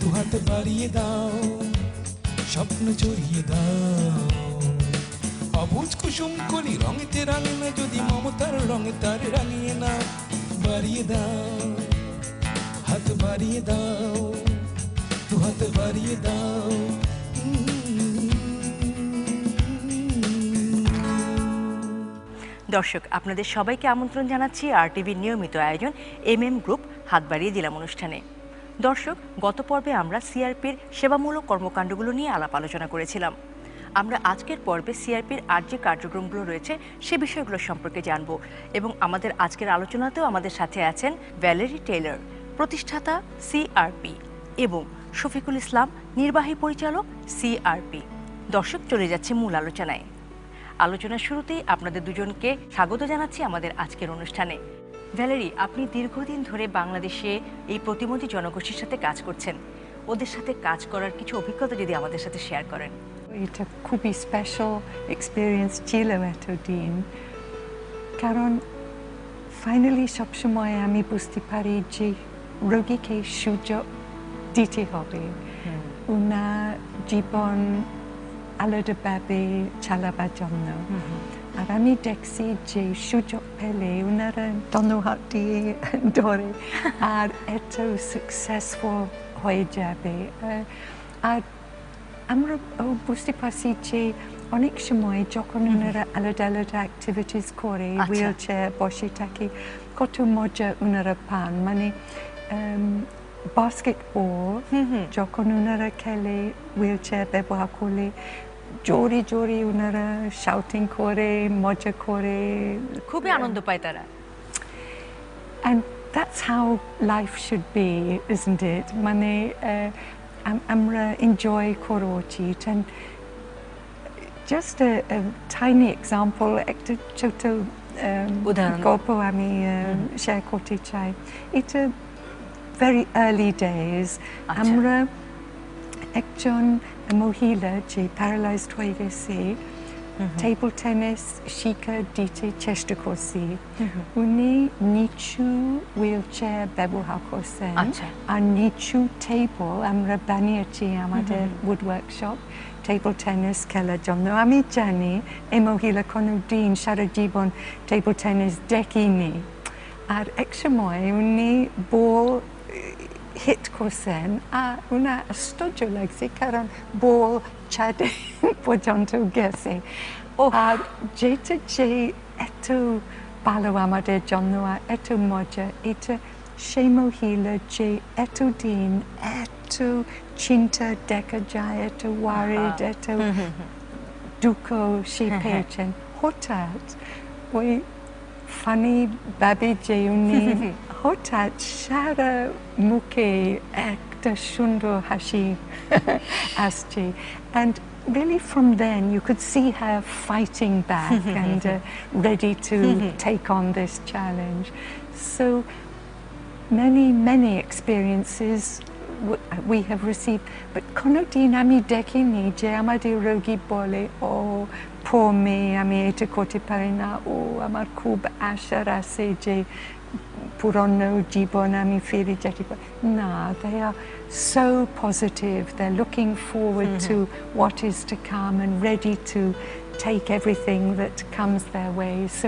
দুহাত বাড়িয়ে দাও, স্বপ্ন জড়িয়ে দাও। অবুজ কুসুম কলি রঙেতে রাঙে না, যদি মমতার রঙে তার রাঙিয়ে না। বাড়িয়ে দাও, হাত বাড়িয়ে দাও, দুহাত বাড়িয়ে দাও। দর্শক, আপনাদের সবাইকে আমন্ত্রণ জানাচ্ছি আরটিভির নিয়মিত আয়োজন এমএম গ্রুপ হাত বাড়িয়ে দিলাম অনুষ্ঠানে। দর্শক, গত পর্বে আমরা সিআরপির সেবামূলক কর্মকাণ্ডগুলো নিয়ে আলাপ আলোচনা করেছিলাম। আমরা আজকের পর্বে সিআরপির আর যে কার্যক্রমগুলো রয়েছে সে বিষয়গুলো সম্পর্কে জানব, এবং আমাদের আজকের আলোচনাতেও আমাদের সাথে আছেন ভ্যালেরি টেইলর, প্রতিষ্ঠাতা সিআরপি, এবং শফিকুল ইসলাম, নির্বাহী পরিচালক সিআরপি। দর্শক, চলে যাচ্ছে মূল আলোচনায়। আলোচনার শুরুতেই আপনাদের দুজনকে স্বাগত জানাচ্ছি আমাদের আজকের অনুষ্ঠানে। ভ্যালেরি, আপনি দীর্ঘদিন ধরে বাংলাদেশে এই প্রতিবন্ধী জনগোষ্ঠীর সাথে কাজ করছেন। ওদের সাথে কাজ করার কিছু অভিজ্ঞতা যদি আমাদের সাথে শেয়ার করেন। এটা খুবই স্পেশাল এক্সপিরিয়েন্স ছিল এতদিন, কারণ ফাইনালি সবসময় আমি বুঝতে পারি যে রোগীকে সুযোগ দিতে হবে ওনার জীবন আলাদাভাবে চালাবার জন্য। আর আমি দেখছি যে সুযোগ পেলে ওনারা ধন্যবাদ দিয়ে ধরে আর এত সাকসেসফুল হয়ে যাবে। আর আমরা বুঝতে পারছি যে অনেক সময় যখন ওনারা আলাদা আলাদা অ্যাক্টিভিটিস করে, হুইল চেয়ার বসে থাকে, কত মজা ওনারা পান। মানে বাস্কেটবল যখন ওনারা খেলে, হুইল চেয়ার ব্যবহার করলে জোরে জোরে ওনারা শাউটিং করে, মজা করে, খুবই আনন্দ পায় তারা। And that's how life should be, isn't it? মানে আমরা এনজয় করা উচিত। And just a tiny example, একটা ছোট গল্প আমি শেয়ার করতে চাই। It's a very early days. আমরা একজন মহিলা যে প্যারালাইজড হয়ে গেছে, টেবল টেনিস শিক্ষা দিতে চেষ্টা করছি। উনি নিচু হুইল চেয়ার ব্যবহার করছেন, আর নিচু টেবল আমরা বানিয়েছি আমাদের উড ওয়ার্কশপ টেবল টেনিস খেলার জন্য। আমি জানি এই মহিলা কোনো দিন সারা জীবন টেবল টেনিস দেখিনি। আর এক সময় উনি বল হিট করছেন, আর ওনার আশ্চর্য লাগছে কারণ বল ছাদে পর্যন্ত গেছে। আর যেটা যে এত ভালো আমাদের জন্য আর এত মজা, এটা সেই মহিলা যে এতদিন এত চিন্তা দেখা যায়, এত ওয়ারিড, এত দুঃখ সে পেয়েছেন, হঠাৎ ওই ফানি ভাবে যে উনি হঠাৎ সারা মুখে একটা সুন্দর হাসি আসছে। And really from then you could see her fighting back and ready to take on this challenge. So many experiences we have received, but কোনোদিন আমি দেখিনি যে আমাদের রোগী বলে, ও poor me, আমি এটা করতে পারি না, ও আমার খুব আশা আছে যে পুরনো জীবন আমি ফিরে যেতে পারি না। They are so positive, they're looking forward to what is to come and ready to take everything that comes their way. So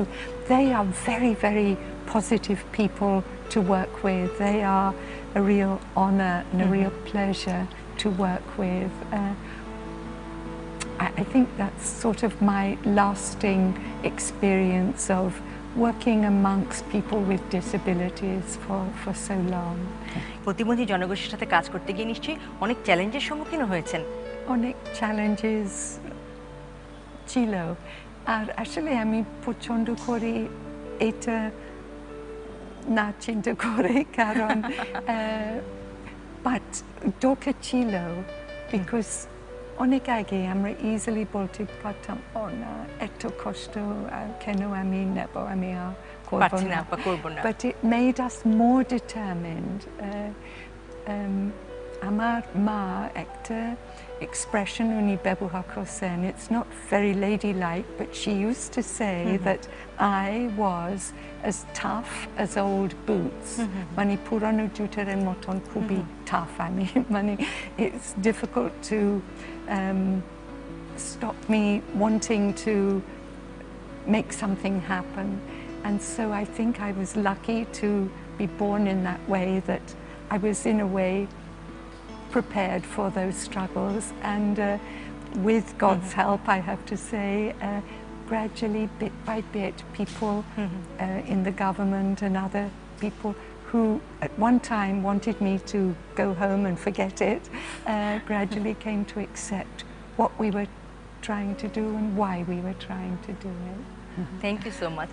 they are very positive people to work with. They are a real honor and a real pleasure to work with. I think that's sort of my lasting experience of working amongst people with disabilities for so long. প্রতিবন্ধী জনগোষ্ঠীর সাথে কাজ করতে গিয়ে নিশ্চয়ই অনেক চ্যালেঞ্জের সম্মুখীন হয়েছেন। অনেক চ্যালেঞ্জেস ছিল, আর আসলে আমি পছন্দ করি এটা না চিন্তা করে, কারণ বাট দরকার ছিল, বিকজ অনেক আগে আমরা ইজিলি বলতে পারতাম, ও না এত কষ্ট কেন আমি নেব, আমি করবো না। But it made us more determined. আমার মা একটা expression উনি ব্যবহার করছেন. It's not very ladylike, but she used to say that I was as tough as old boots. মানে পুরানো জুতার মতন খুবই tough আমি. মানে it's difficult to stop me wanting to make something happen. And so I think I was lucky to be born in that way, that I was in a way prepared for those struggles, and with God's help, I have to say, gradually, bit by bit, people in the government and other people who at one time wanted me to go home and forget it, gradually came to accept what we were trying to do and why we were trying to do it. Thank you so much.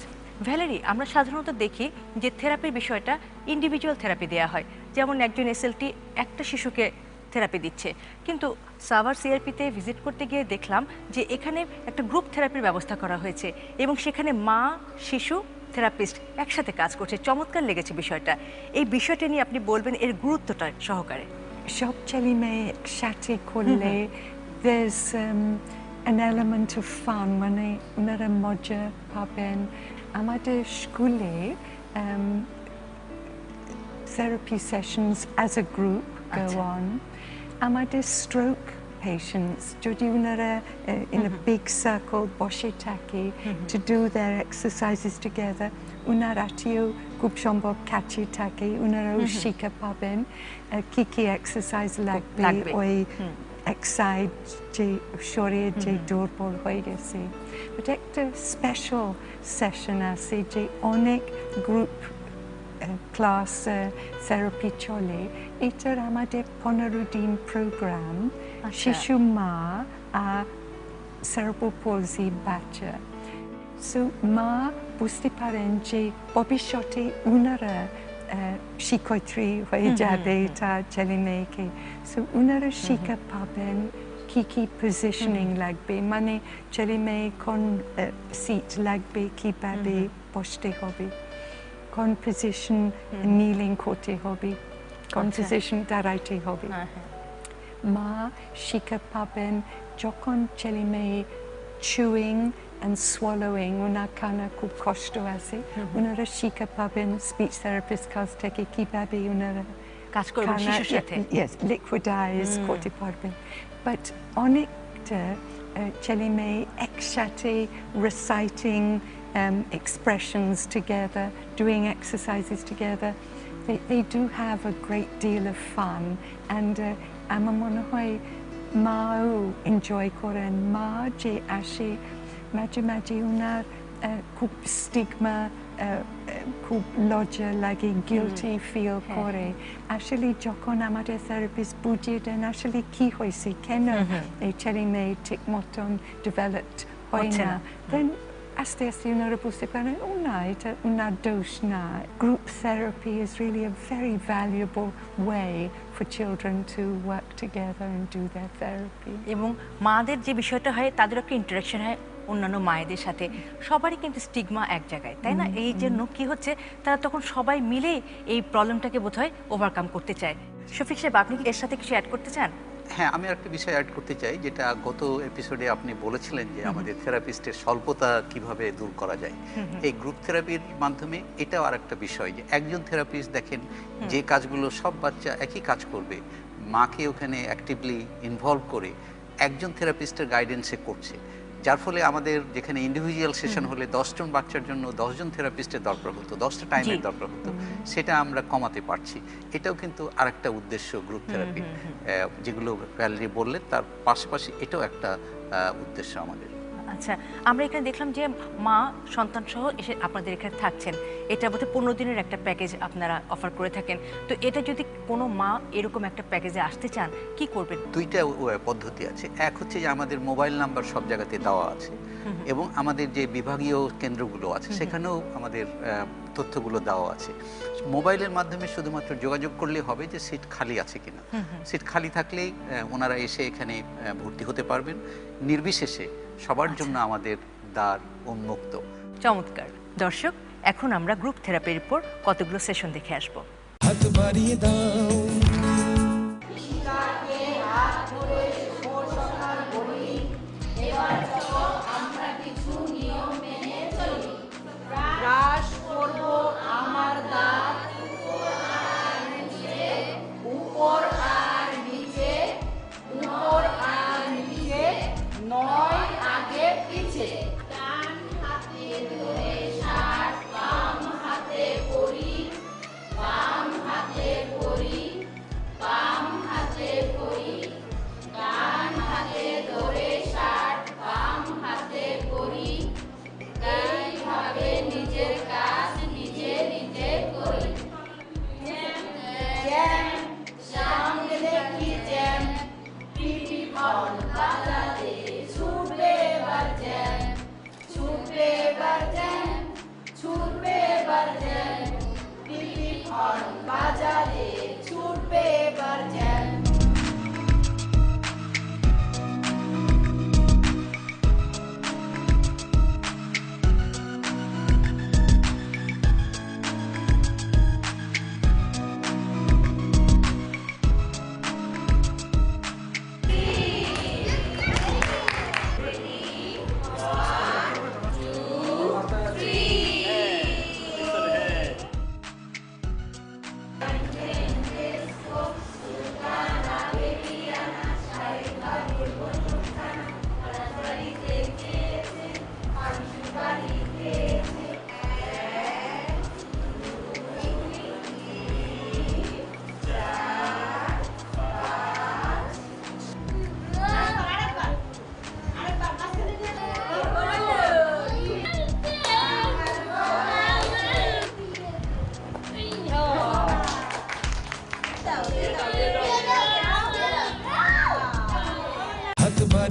Valerie, আমরা সাধারণত দেখি যে থেরাপির বিষয়টা individual therapy দেওয়া হয়, যেমন একজন এসএলটি একটা শিশুকে থেরাপি দিচ্ছে, কিন্তু সাভার সিআরপিতে ভিজিট করতে গিয়ে দেখলাম যে এখানে একটা গ্রুপ থেরাপির ব্যবস্থা করা হয়েছে এবং সেখানে মা, শিশু, থেরাপিস্ট একসাথে কাজ করছে। চমৎকার লেগেছে বিষয়টা। এই বিষয়টা নিয়ে আপনি বলবেন এর গুরুত্বটা সহকারে। সব ছেলে মেয়ে একসাথে করলে there's an element of fun, মানে ওনারা মজা পাবেন। আমাদের স্কুলে therapy sessions as a group go on. আমাদের stroke patients, যদি ওনারা in a big circle বসে থাকে to do their exercises together, ওনারাটিও খুব সম্ভব কাছে থাকে, ওনারাও শিখে পাবেন কি কি এক্সারসাইজ লাগবে ওই এক সাইড যে শরীর যে দুর্বল হয়ে গেছে। বাট একটা স্পেশাল সেশন আছে যে অনেক গ্রুপ ক্লাস থেরাপি চলে, এটার আমাদের 15 দিন প্রোগ্রাম। শিশু মা আর cerebral palsy বাচ্চা, সো মা বুঝতে পারেন যে ভবিষ্যতে উনারা শিক্ষয়িত্রী হয়ে যাবে তার ছেলে মেয়েকে, সো উনারা শিক্ষা পাবেন কি কি পজিশনিং লাগবে, মানে ছেলে মেয়ে কোন সিট লাগবে, কিভাবে বসতে হবে, কোন পজিশন নিলিং করতে হবে, কোন পজিশন দাঁড়াইতে হবে। মা শিক্ষা পাবেন যখন ছেলে মেয়ে চুইং and swallowing, ওনার কানা খুব কষ্ট আছে, ওনারা শিক্ষা পাবেন স্পিচ থেরাপিস্ট কাছ থেকে কিভাবে ওনারা কাজ করবেন শিশুর সাথে, লিকুইডাইজ করতে পারবেন। বাট অনেকটা ছেলে মেয়ে একসাথে reciting expressions together, doing exercises together, they do have a great deal of fun, and আমার মনে হয় মাও এনজয় করেন। মা যে আসে মাঝে মাঝে ওনার খুব স্টিগমা, খুব লজ্জা লাগে, গিলটি ফিল করে, আসলে যখন আমাদের থেরাপিস্ট বুঝিয়ে দেন আসলে কি হয়েছে, কেন এই ছেলে মেয়ে ঠিক মতন ডেভেলপড হয় না, দেন আস্তে আস্তে ওনারা বুঝতে পারেন ও না, এটা ওনার দোষ না। Group therapy is really a very valuable way for children to work together and do their therapy. এবং মাদের যে বিষয়টা হয় তাদের একটা ইন্টারাকশন হয় অন্যান্য মায়েদের সাথে, সবারই কিন্তু স্টিগমা এক জায়গায়, তাই না? এই জন্য কি হচ্ছে, তারা তখন সবাই মিলে এই প্রবলেমটাকে বোধহয় ওভারকাম করতে চায়। শফিক সাহেব, আপনি এর সাথে কিছু অ্যাড করতে চান? হ্যাঁ, আমি একটা বিষয় অ্যাড করতে চাই, যেটা গত এপিসোডে আপনি বলেছিলেন যে আমাদের থেরাপিস্টের স্বল্পতা কিভাবে দূর করা যায়। এই গ্রুপ থেরাপির মাধ্যমে এটাও আর একটা বিষয় যে একজন থেরাপিস্ট দেখেন যে কাজগুলো সব বাচ্চা একই কাজ করবে, মাকে ওখানে অ্যাক্টিভলি ইনভলভ করে একজন থেরাপিস্টের গাইডেন্সে করছে, যার ফলে আমাদের যেখানে ইন্ডিভিজুয়াল সেশন হলে 10 জন বাচ্চার জন্য 10 জন থেরাপিস্টের দরকার হতো, 10টা টাইমের দরকার হতো, সেটা আমরা কমাতে পারছি। এটাও কিন্তু আরেকটা উদ্দেশ্য গ্রুপ থেরাপি, যেগুলো ভ্যালেরি বললেন তার পাশাপাশি এটাও একটা উদ্দেশ্য আমাদের। আচ্ছা, আমরা এখানে দেখলাম যে মা সন্তান সহ এসে আপনাদের এখানে থাকছেন, এটা বোধহয় 15 দিনের একটা প্যাকেজ আপনারা অফার করে থাকেন। তো এটা যদি কোনো মা এরকম একটা প্যাকেজে আসতে চান, কি করবেন? দুইটা পদ্ধতি আছে। এক হচ্ছে যে আমাদের মোবাইল নাম্বার সব জায়গাতে দেওয়া আছে, এবং আমাদের যে বিভাগীয় কেন্দ্রগুলো আছে সেখানেও আমাদের তথ্যগুলো দেওয়া আছে। মোবাইলের মাধ্যমে শুধুমাত্র যোগাযোগ করলে হবে যে সিট খালি আছে কিনা। সিট খালি থাকলেই ওনারা এসে এখানে ভর্তি হতে পারবেন, নির্বিশেষে সবার জন্য আমাদের দ্বার উন্মুক্ত। চমৎকার। দর্শক, এখন আমরা গ্রুপ থেরাপির উপর কতগুলো সেশন দেখে আসব। হাত বাড়িয়ে দাও,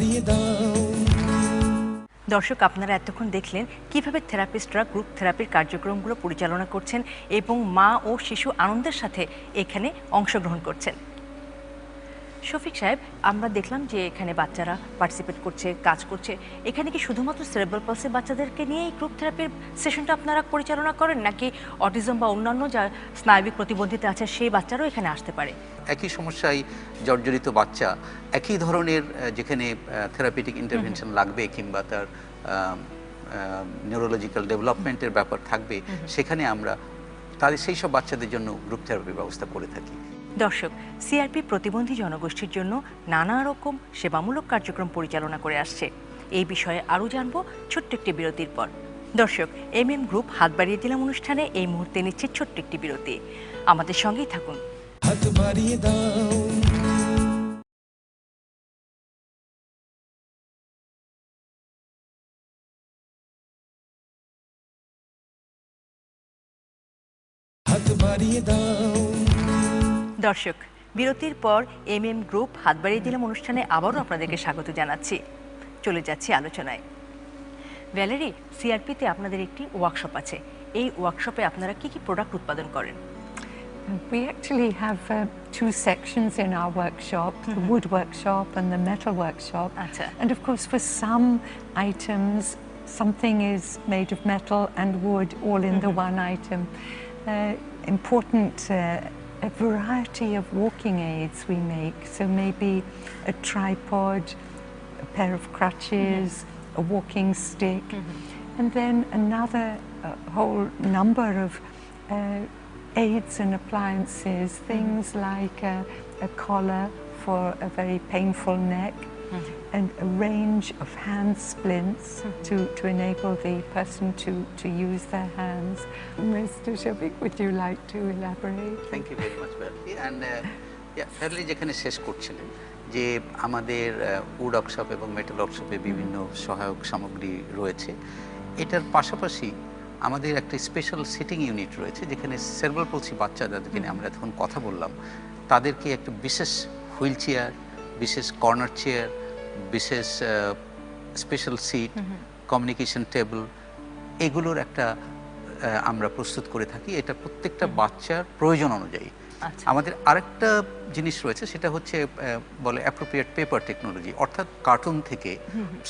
বাড়িয়ে দাও। দর্শক, আপনারা এতক্ষণ দেখলেন কিভাবে থেরাপিস্টরা গ্রুপ থেরাপির কার্যক্রমগুলো পরিচালনা করছেন এবং মা ও শিশু আনন্দের সাথে এখানে অংশগ্রহণ করছেন। শফিক সাহেব, আমরা দেখলাম যে এখানে বাচ্চারা পার্টিসিপেট করছে, কাজ করছে। এখানে কি শুধুমাত্র সেরেব্রাল পলসি বাচ্চাদেরকে নিয়ে এই গ্রুপ থেরাপির সেশনটা আপনারা পরিচালনা করেন, নাকি অটিজম বা অন্যান্য যা স্নায়বিক প্রতিবন্ধিতা আছে সেই বাচ্চারাও এখানে আসতে পারে? একই সমস্যায় জর্জরিত বাচ্চা, একই ধরনের যেখানে থেরাপিউটিক ইন্টারভেনশন লাগবে কিংবা তার নিউরোলজিক্যাল ডেভেলপমেন্টের ব্যাপার থাকবে, সেখানে আমরা তাদের সেই সব বাচ্চাদের জন্য গ্রুপ থেরাপির ব্যবস্থা করে থাকি। দর্শক, সিআরপি প্রতিবন্ধী জনগোষ্ঠীর জন্য নানা রকম সেবামূলক কার্যক্রম পরিচালনা করে আসছে। এই বিষয়ে আরও জানব ছোট্ট একটি বিরতির পর। দর্শক, এমএম গ্রুপ হাত বাড়িয়ে দিলাম অনুষ্ঠানে এই মুহূর্তে নিচ্ছে ছোট্ট একটি বিরতি। আমাদের সঙ্গেই থাকুন। হাত বাড়িয়ে দাও। হাত বাড়িয়ে দাও। দর্শক, বিরতির পর এমএম গ্রুপ হাত বাড়িয়ে দিলাম অনুষ্ঠানে আবারও আপনাদেরকে স্বাগত জানাচ্ছি। চলে যাচ্ছি আলোচনায়। ভ্যালেরি, সিআরপিতে আপনাদের একটি ওয়ার্কশপ আছে। এই ওয়ার্কশপে আপনারা কি কি প্রোডাক্ট উৎপাদন করেন? We actually have two sections in our workshop, the wood workshop and the metal workshop. Acha. And of course for some items, something is made of metal and wood all in the one item. Important a variety of walking aids we make, so maybe a tripod, a pair of crutches, a walking stick, and then another whole number of aids and appliances, things like a collar for a very painful neck, and a range of hand splints to enable the person to use their hands. Mr. Shabik, would you like to elaborate? Thank you very much ফেরলি। And ফেরলি যেখানে শেষ করছিলেন যে আমাদের would workshop এবং metal ওয়ার্কশপে বিভিন্ন সহায়ক সামগ্রী রয়েছে, এটার পাশাপাশি আমাদের একটা স্পেশাল সিটিং ইউনিট রয়েছে যেখানে সেরেব্রাল পলসি বাচ্চাদেরকে নিয়ে আমরা এখন কথা বললাম, তাদেরকে একটা বিশেষ হুইল চেয়ার, বিশেষ কর্নার চেয়ার, বিশেষ স্পেশাল সিট, কমিউনিকেশন টেবিল, এগুলোর একটা আমরা প্রস্তুত করে থাকি। এটা প্রত্যেকটা বাচ্চার প্রয়োজন অনুযায়ী। আমাদের আরেকটা জিনিস রয়েছে, সেটা হচ্ছে বলে অ্যাপ্রোপ্রিয়েট পেপার টেকনোলজি, অর্থাৎ কার্টুন থেকে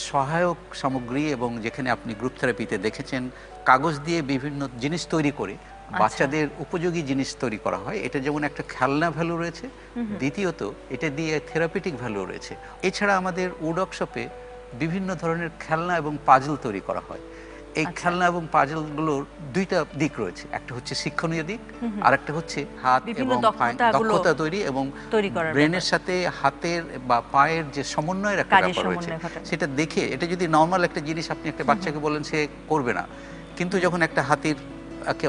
সহায়ক সামগ্রী, এবং যেখানে আপনি গ্রুপ থেরাপিতে দেখেছেন কাগজ দিয়ে বিভিন্ন জিনিস তৈরি করে বাচ্চাদের উপযোগী জিনিস তৈরি করা হয়। এটা যেমন একটা খেলনা ভ্যালু রয়েছে, দ্বিতীয়ত এটা দিয়ে থেরাপিউটিক ভ্যালু রয়েছে। এছাড়া আমাদের উড ওয়ার্কশপে বিভিন্ন ধরনের খেলনা এবং পাজল তৈরি করা হয়। এই খেলনা এবং পাজলগুলোর দুইটা দিক রয়েছে, একটা হচ্ছে শিক্ষণীয় দিক, আর একটা হচ্ছে হাত এবং দক্ষতা তৈরি এবং ব্রেনের সাথে হাতের বা পায়ের যে সমন্বয়ের একটা ব্যাপার রয়েছে, সেটা দেখে এটা যদি নর্মাল একটা জিনিস আপনি একটা বাচ্চাকে বলেন সে করবে না, কিন্তু যখন একটা হাতির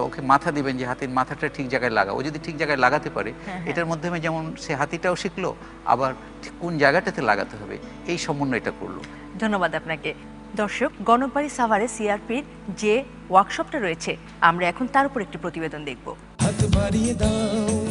ওকে মাথা দিবেন যে হাতির মাথাটা ঠিক জায়গায় লাগা, ও যদি ঠিক জায়গায় লাগাতে পারে, এটার মাধ্যমে যেমন সে হাতিটাও শিখলো, আবার কোন জায়গাটাতে লাগাতে হবে এই সমন্বয়টা করলো। ধন্যবাদ আপনাকে। দর্শক, গণকবাড়ি সাভারে সিআরপির যে ওয়ার্কশপটা রয়েছে, আমরা এখন তার উপর একটি প্রতিবেদন দেখব। হাত বাড়িয়ে দাও।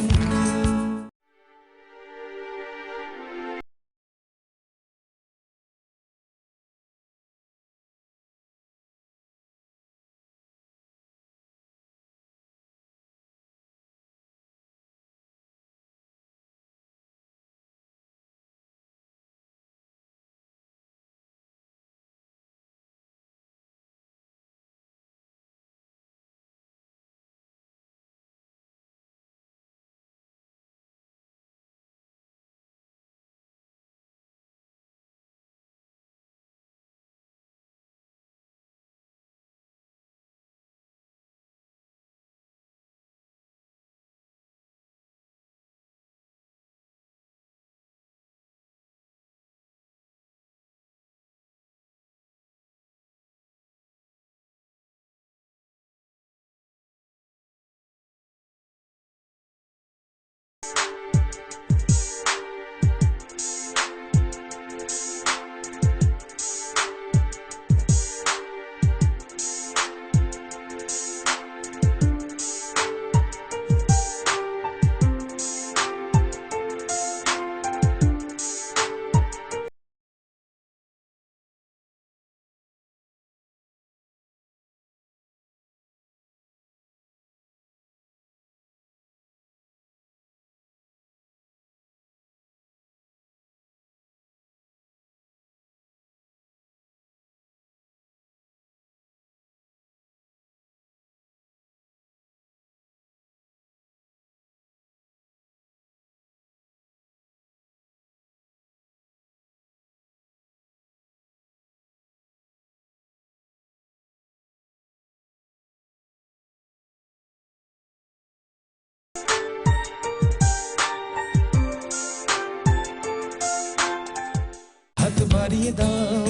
বাড়িয়ে দাও।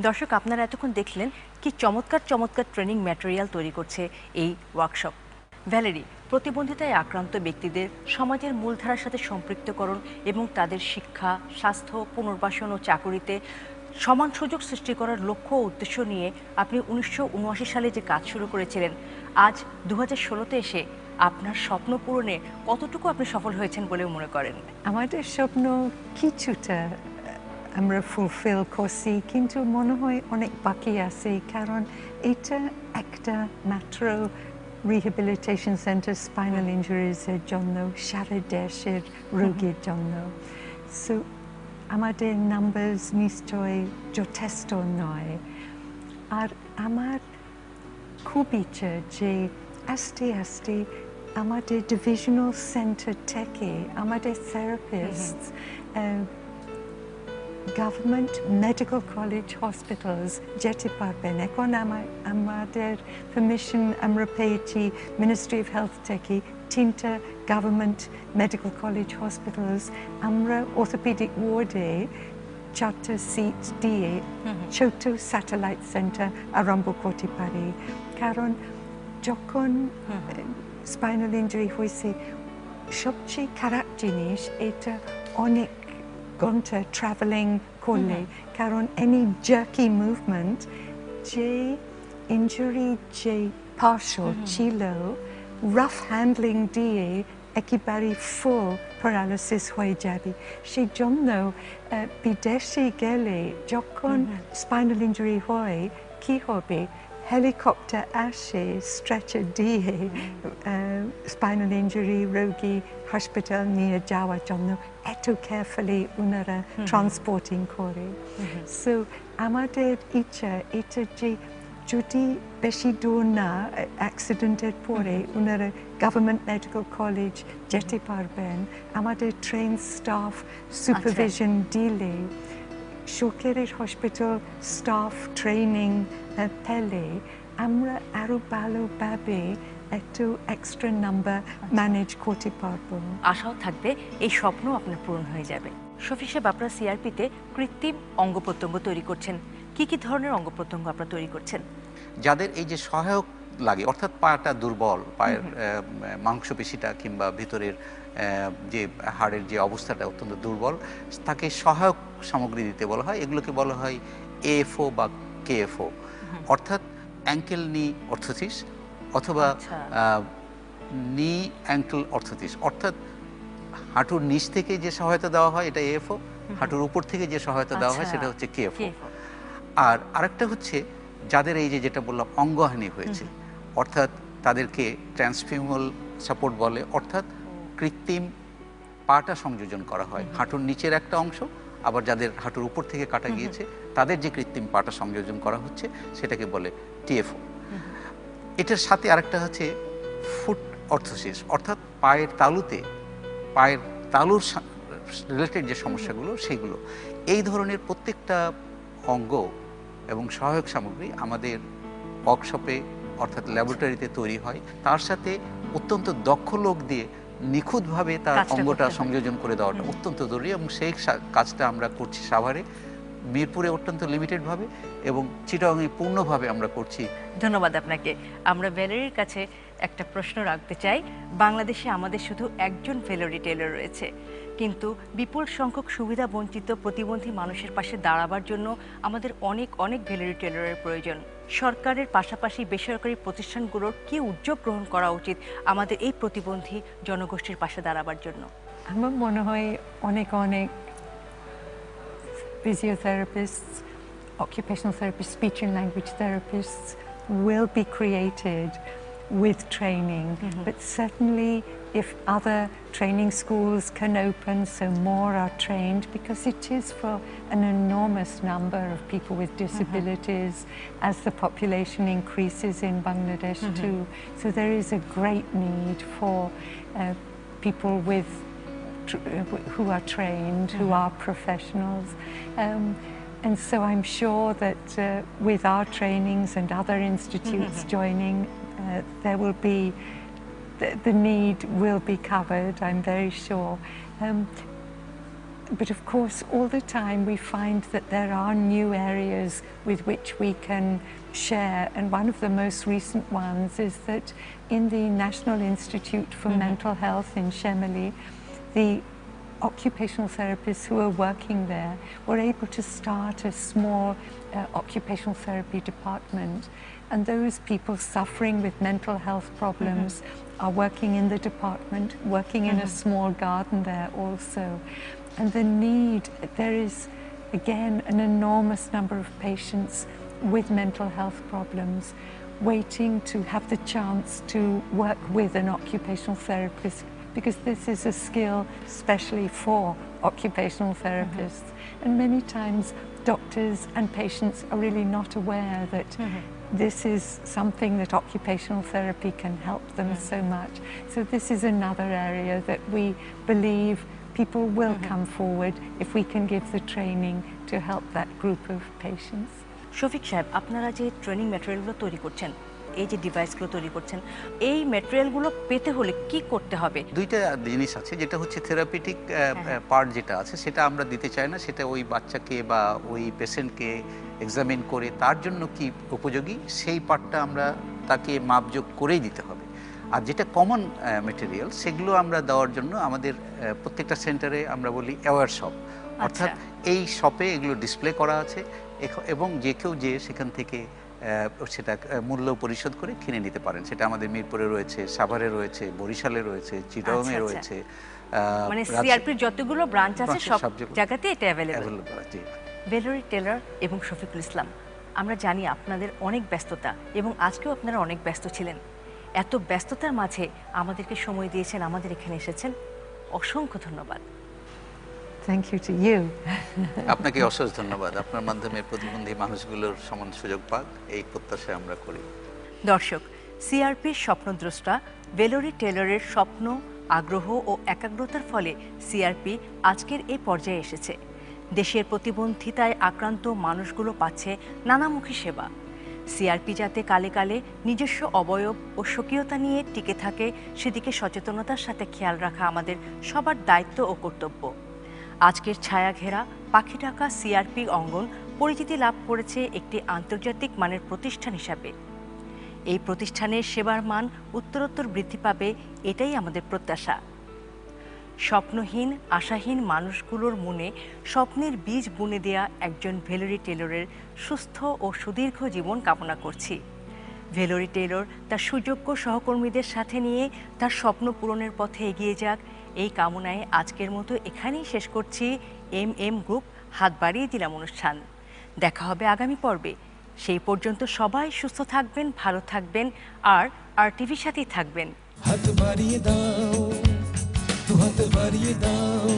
দর্শক, আপনারা এতক্ষণ দেখলেন কি চমৎকার চমৎকার ট্রেনিং ম্যাটেরিয়াল তৈরি করছে এই ওয়ার্কশপ। ভ্যালেরি প্রতিবন্ধিতায় আক্রান্ত ব্যক্তিদের সমাজের মূলধারার সাথে সম্পৃক্তকরণ এবং তাদের শিক্ষা, স্বাস্থ্য, পুনর্বাসন ও চাকুরিতে সমান সুযোগ সৃষ্টি করার লক্ষ্য ও উদ্দেশ্য নিয়ে আপনি 1979 সালে যে কাজ শুরু করেছিলেন, আজ 2016-তে এসে আপনার স্বপ্ন পূরণে কতটুকু আপনি সফল হয়েছেন বলেও মনে করেন? আমাদের স্বপ্ন কিছুটা আমরা ফুলফিল করছি, কিন্তু মনে হয় অনেক বাকি আছে, কারণ এটা একটা মাত্র রিহ্যাবিলিটেশন সেন্টার স্পাইনাল ইনজুরিজের জন্য, সারা দেশের রোগীর জন্য। সো আমাদের নাম্বারস নিশ্চয় যথেষ্ট নয়। আর আমার খুব ইচ্ছে যে আস্তে আস্তে আমাদের ডিভিশনাল সেন্টার থেকে আমাদের therapist government medical college hospitals যেতে পারবেন। এখন আমাদের পারমিশন আমরা পেয়েছি মিনিস্ট্রি অফ হেলথ থেকে 3টা গভর্নমেন্ট মেডিকেল কলেজ হসপিটালস। আমরা অর্থোপেডিক ওয়ার্ডে 4টা সিট দিয়ে ছোট স্যাটেলাইট সেন্টার আরম্ভ করতে পারি, কারণ যখন স্পাইনাল ইনজুরি হয়েছে সবচেয়ে খারাপ জিনিস এটা অনেক ঘন্টা ট্রাভেলিং করলে, কারণ এনি জার্কি মুভমেন্ট যে ইনজুরি যে পার্শ্ব ছিল রাফ হ্যান্ডলিং দিয়ে একেবারে ফুল প্যারালাইসিস হয়ে যাবে। সেই জন্য বিদেশে গেলে যখন স্পাইনাল ইনজুরি হয় কি হবে, হেলিকপ্টার আসে স্ট্রেচার দিয়ে স্পাইনাল ইনজুরি রোগী হসপিটাল নিয়ে যাওয়ার জন্য এত কেয়ারফুলি ওনারা ট্রান্সপোর্টিং করে। সো আমাদের ইচ্ছা এটা যে যদি বেশি দূর না অ্যাক্সিডেন্টের পরে ওনারা গভর্নমেন্ট মেডিকেল কলেজ যেতে পারবেন, আমাদের ট্রেন স্টাফ সুপারভিশন দিলে সরকারি হসপিটাল স্টাফ ট্রেনিং পেলে আমরা আরও ভালোভাবে একটু এক্সট্রা নাম্বার ম্যানেজ করতে পারবো। আশাও থাকবে এই স্বপ্ন আপনার পূরণ হয়ে যাবে। শফিক সাহেব, আপনারা সিআরপিতে কৃত্রিম অঙ্গ প্রত্যঙ্গ তৈরি করছেন, কি কি ধরনের অঙ্গ প্রত্যঙ্গ আপনারা তৈরি করছেন? যাদের এই যে সহায়ক লাগে, অর্থাৎ পাটা দুর্বল, পায়ের মাংসপেশিটা কিংবা ভিতরের যে হাড়ের যে অবস্থাটা অত্যন্ত দুর্বল, তাকে সহায়ক সামগ্রী দিতে বলা হয়। এগুলোকে বলা হয় এএফও বা কেএফও, অর্থাৎ অ্যাঙ্কেল নি অর্থোসিস অথবা নি অ্যাঙ্কেল অর্থোসিস। অর্থাৎ হাঁটুর নিচ থেকে যে সহায়তা দেওয়া হয় এটা এএফও, হাঁটুর উপর থেকে যে সহায়তা দেওয়া হয় সেটা হচ্ছে কেএফও। আর আরেকটা হচ্ছে যাদের এই যে যেটা বললাম অঙ্গহানি হয়েছে, অর্থাৎ তাদেরকে ট্রান্সফিউমাল সাপোর্ট বলে, অর্থাৎ কৃত্রিম পাটা সংযোজন করা হয়। হাঁটুর নিচের একটা অংশ, আবার যাদের হাঁটুর উপর থেকে কাটা গিয়েছে তাদের যে কৃত্রিম পাটা সংযোজন করা হচ্ছে সেটাকে বলে টিএফও। এটার সাথে আরেকটা হচ্ছে ফুট অর্থোসিস, অর্থাৎ পায়ের তালুর রিলেটেড যে সমস্যাগুলো সেগুলো। এই ধরনের প্রত্যেকটা অঙ্গ এবং সহায়ক সামগ্রী আমাদের ওয়ার্কশপে অর্থাৎ ল্যাবরেটরিতে তৈরি হয়। তার সাথে অত্যন্ত দক্ষ লোক দিয়ে নিখুঁতভাবে তার অঙ্গটা সংযোজন করে দেওয়াটা অত্যন্ত জরুরি, এবং সেই কাজটা আমরা করছি সাভারে, মিরপুরে অত্যন্ত লিমিটেডভাবে, এবং চিটাগাংয়ে পূর্ণভাবে আমরা করছি। ধন্যবাদ আপনাকে। আমরা ভ্যালেরির কাছে একটা প্রশ্ন রাখতে চাই। বাংলাদেশে আমাদের শুধু একজন ভ্যালেরি টেলর রয়েছে, কিন্তু বিপুল সংখ্যক সুবিধা বঞ্চিত প্রতিবন্ধী মানুষের পাশে দাঁড়াবার জন্য আমাদের অনেক অনেক ভ্যালেরি টেলরের প্রয়োজন। সরকারের পাশাপাশি বেসরকারি প্রতিষ্ঠানগুলোর কি উদ্যোগ গ্রহণ করা উচিত আমাদের এই প্রতিবন্ধী জনগোষ্ঠীর পাশে দাঁড়াবার জন্য? আমার মনে হয় অনেক physiotherapists, occupational therapists, speech and language therapists will be created with training, but certainly if other training schools can open so more are trained, because it is for an enormous number of people with disabilities as the population increases in Bangladesh too. So there is a great need for people with who are trained, who are professionals. And so I'm sure that with our trainings and other institutes joining, there will be, the need will be covered, I'm very sure. But of course, all the time we find that there are new areas with which we can share, and one of the most recent ones is that in the National Institute for Mental Health in Shemali, the occupational therapists who are working there were able to start a small occupational therapy department, and those people suffering with mental health problems are working in the department, working in a small garden there also. And the need, there is again an enormous number of patients with mental health problems waiting to have the chance to work with an occupational therapist, because this is a skill especially for occupational therapists. And many times doctors and patients are really not aware that this is something that occupational therapy can help them so much. So this is another area that we believe people will come forward if we can give the training to help that group of patients. Shafiq সাহেব, আপনারা যে training ম্যাটেরিয়ালগুলো তৈরি করছেন, এই যে ডিভাইসগুলো তৈরি করছেন, এই ম্যাটেরিয়ালগুলো পেতে হলে কি করতে হবে? দুইটা জিনিস আছে, যেটা হচ্ছে থেরাপিউটিক পার্ট যেটা আছে সেটা আমরা দিতে চাই না, সেটা ওই বাচ্চাকে বা ওই পেশেন্টকে এক্সামিন করে তার জন্য কি উপযোগী সেই পার্টটা আমরা তাকে মাপযোগ করেই দিতে হবে। আর যেটা কমন ম্যাটেরিয়াল সেগুলো আমরা দেওয়ার জন্য আমাদের প্রত্যেকটা সেন্টারে আমরা বলি অ্যাওয়ার শপ, অর্থাৎ এই শপে এগুলো ডিসপ্লে করা আছে এবং যে কেউ যে সেখান থেকে সেটা মূল্য পরিশোধ করে কিনে নিতে পারেন। সেটা আমাদের মিরপুরে রয়েছে, সাভারে রয়েছে, বরিশালে রয়েছে, চিটাগংয়ে রয়েছে, মানে সিআরপির যতগুলো ব্রাঞ্চ আছে সব জায়গাতে এটা অ্যাভেলেবল। ভ্যালেরি টেলর এবং শফিকুল ইসলাম, আমরা জানি আপনাদের অনেক ব্যস্ততা এবং আজকেও আপনারা অনেক ব্যস্ত ছিলেন। এত ব্যস্ততার মাঝে আমাদেরকে সময় দিয়েছেন, আমাদের এখানে এসেছেন, অসংখ্য ধন্যবাদ। Thank you to you. আপনাকে অশেষ ধন্যবাদ। আপনার মাধ্যমে প্রতিবন্ধী মানুষগুলোর সমান সুযোগ পাক এই প্রত্যাশা আমরা করি। দর্শক, সিআরপির স্বপ্নদ্রষ্টা ভ্যালেরি টেলরের স্বপ্ন, আগ্রহ ও একাগ্রতার ফলে সিআরপি আজকের এই পর্যায়ে এসেছে। দেশের প্রতিবন্ধিতায় আক্রান্ত মানুষগুলো পাচ্ছে নানামুখী সেবা। সিআরপি যাতে কালে কালে নিজস্ব অবয়ব ও স্বকীয়তা নিয়ে টিকে থাকে সেদিকে সচেতনতার সাথে খেয়াল রাখা আমাদের সবার দায়িত্ব ও কর্তব্য। আজকের ছায়া ঘেরা পাখি ঢাকা সিআরপি অঙ্গন পরিচিতি লাভ করেছে একটি আন্তর্জাতিক মানের প্রতিষ্ঠান হিসাবে। এই প্রতিষ্ঠানের সেবার মান উত্তরোত্তর বৃদ্ধি পাবে, এটাই আমাদের প্রত্যাশা। স্বপ্নহীন আশাহীন মানুষগুলোর মনে স্বপ্নের বীজ বুনে দেয়া একজন ভ্যালেরি টেলরের সুস্থ ও সুদীর্ঘ জীবন কামনা করছি। ভ্যালেরি টেলর তার সুযোগ্য সহকর্মীদের সাথে নিয়ে তার স্বপ্ন পূরণের পথে এগিয়ে যাক, এই কামনায় আজকের মতো এখানেই শেষ করছি এম গ্রুপ হাত বাড়িয়ে দিলাম অনুষ্ঠান। দেখা হবে আগামী পর্বে। সেই পর্যন্ত সবাই সুস্থ থাকবেন, ভালো থাকবেন আর টিভির সাথেই থাকবেন। হাত বাড়িয়ে দাও, হাত বাড়িয়ে দাও।